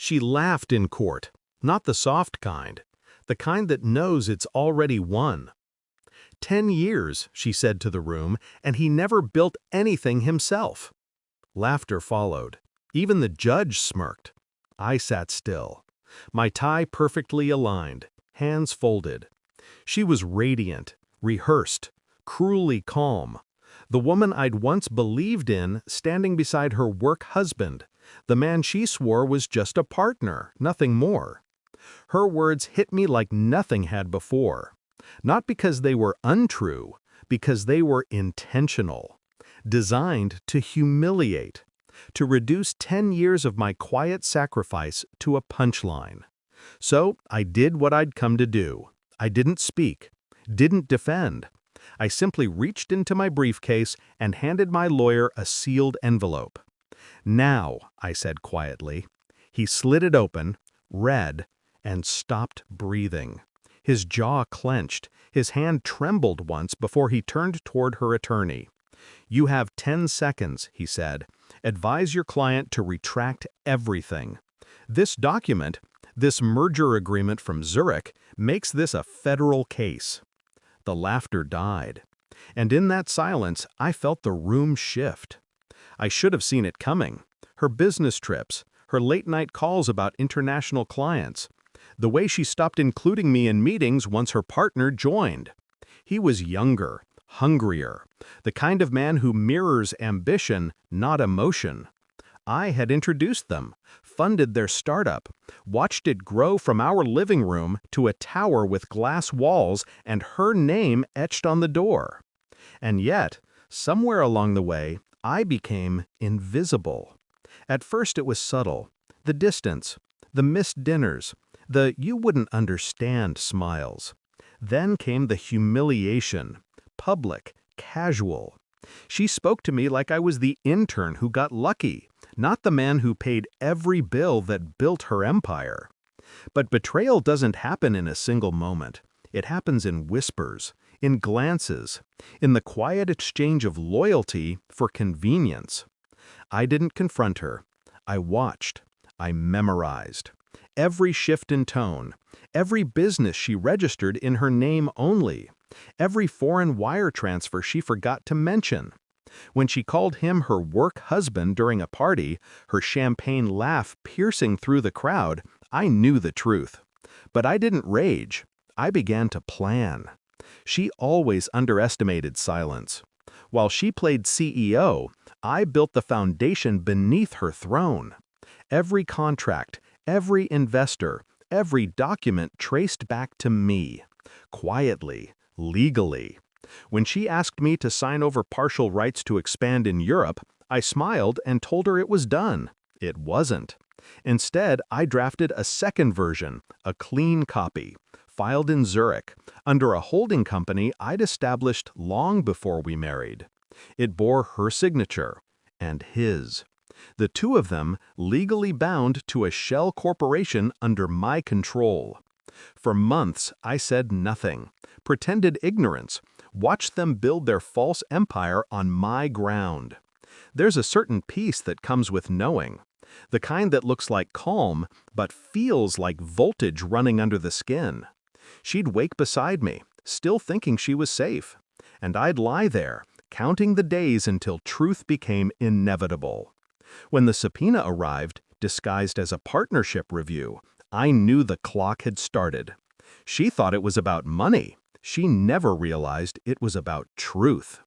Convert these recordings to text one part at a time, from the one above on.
She laughed in court, not the soft kind, the kind that knows it's already won. 10 years, she said to the room, and he never built anything himself. Laughter followed. Even the judge smirked. I sat still, my tie perfectly aligned, hands folded. She was radiant, rehearsed, cruelly calm. The woman I'd once believed in standing beside her work husband, the man she swore was just a partner, nothing more. Her words hit me like nothing had before. Not because they were untrue, because they were intentional. Designed to humiliate, to reduce 10 years of my quiet sacrifice to a punchline. So I did what I'd come to do. I didn't speak, didn't defend. I simply reached into my briefcase and handed my lawyer a sealed envelope. "Now," I said quietly. He slid it open, read, and stopped breathing. His jaw clenched, his hand trembled once before he turned toward her attorney. "You have 10 seconds," he said. "Advise your client to retract everything. This document, this merger agreement from Zurich, makes this a federal case." The laughter died. And in that silence, I felt the room shift. I should have seen it coming. Her business trips, her late-night calls about international clients, the way she stopped including me in meetings once her partner joined. He was younger, hungrier, the kind of man who mirrors ambition, not emotion. I had introduced them, funded their startup, watched it grow from our living room to a tower with glass walls and her name etched on the door. And yet, somewhere along the way, I became invisible. At first it was subtle, the distance, the missed dinners, the "you wouldn't understand" smiles. Then came the humiliation, public, casual. She spoke to me like I was the intern who got lucky, not the man who paid every bill that built her empire. But betrayal doesn't happen in a single moment. It happens in whispers, in glances, in the quiet exchange of loyalty for convenience. I didn't confront her. I watched. I memorized. Every shift in tone, every business she registered in her name only, every foreign wire transfer she forgot to mention. When she called him her work husband during a party, her champagne laugh piercing through the crowd, I knew the truth. But I didn't rage. I began to plan. She always underestimated silence. While she played CEO, I built the foundation beneath her throne. Every contract, every investor, every document traced back to me. Quietly, legally. When she asked me to sign over partial rights to expand in Europe, I smiled and told her it was done. It wasn't. Instead, I drafted a second version, a clean copy, filed in Zurich, under a holding company I'd established long before we married. It bore her signature, and his. The two of them legally bound to a shell corporation under my control. For months, I said nothing, pretended ignorance, watched them build their false empire on my ground. There's a certain peace that comes with knowing, the kind that looks like calm, but feels like voltage running under the skin. She'd wake beside me, still thinking she was safe, and I'd lie there, counting the days until truth became inevitable. When the subpoena arrived, disguised as a partnership review, I knew the clock had started. She thought it was about money. She never realized it was about truth.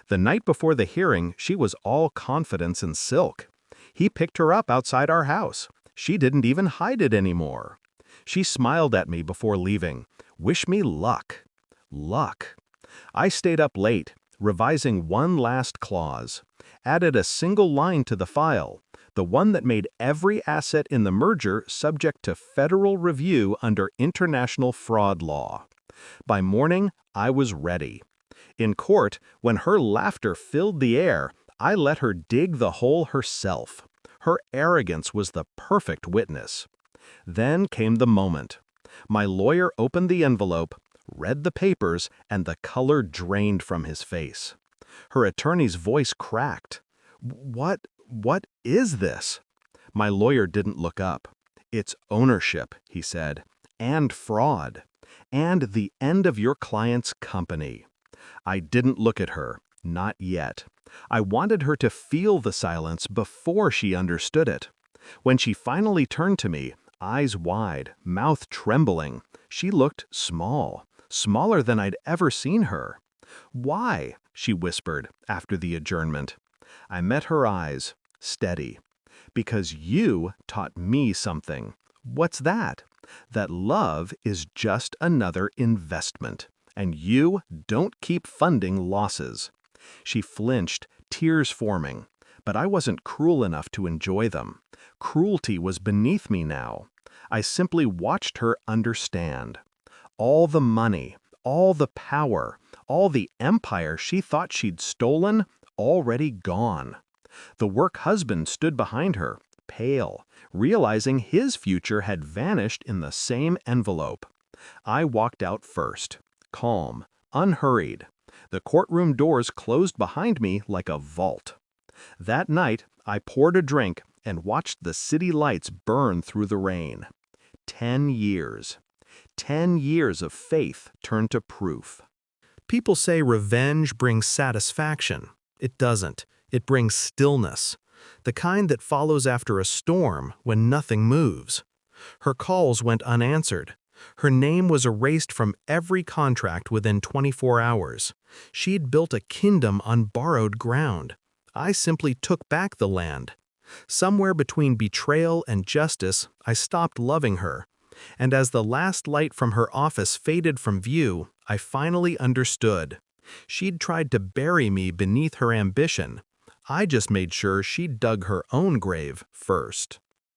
The night before the hearing, she was all confidence and silk. He picked her up outside our house. She didn't even hide it anymore. She smiled at me before leaving. Wish me luck. Luck. I stayed up late, revising one last clause. Added a single line to the file, the one that made every asset in the merger subject to federal review under international fraud law. By morning, I was ready. In court, when her laughter filled the air, I let her dig the hole herself. Her arrogance was the perfect witness. Then came the moment. My lawyer opened the envelope, read the papers, and the color drained from his face. Her attorney's voice cracked. What is this?" My lawyer didn't look up. It's ownership, he said, and fraud, and the end of your client's company. I didn't look at her, not yet. I wanted her to feel the silence before she understood it. When she finally turned to me, eyes wide, mouth trembling, she looked small, smaller than I'd ever seen her. "Why?" she whispered after the adjournment. I met her eyes, steady. "Because you taught me something." "What's that?" "That love is just another investment, and you don't keep funding losses." She flinched, tears forming, but I wasn't cruel enough to enjoy them. Cruelty was beneath me now. I simply watched her understand. All the money, all the power, all the empire she thought she'd stolen, already gone. The work husband stood behind her, pale, realizing his future had vanished in the same envelope. I walked out first, calm, unhurried. The courtroom doors closed behind me like a vault. That night, I poured a drink and watched the city lights burn through the rain. 10 years. 10 years of faith turned to proof. People say revenge brings satisfaction. It doesn't. It brings stillness, the kind that follows after a storm when nothing moves. Her calls went unanswered. Her name was erased from every contract within 24 hours. She'd built a kingdom on borrowed ground. I simply took back the land. Somewhere between betrayal and justice, I stopped loving her. And as the last light from her office faded from view, I finally understood. She'd tried to bury me beneath her ambition. I just made sure she dug her own grave first.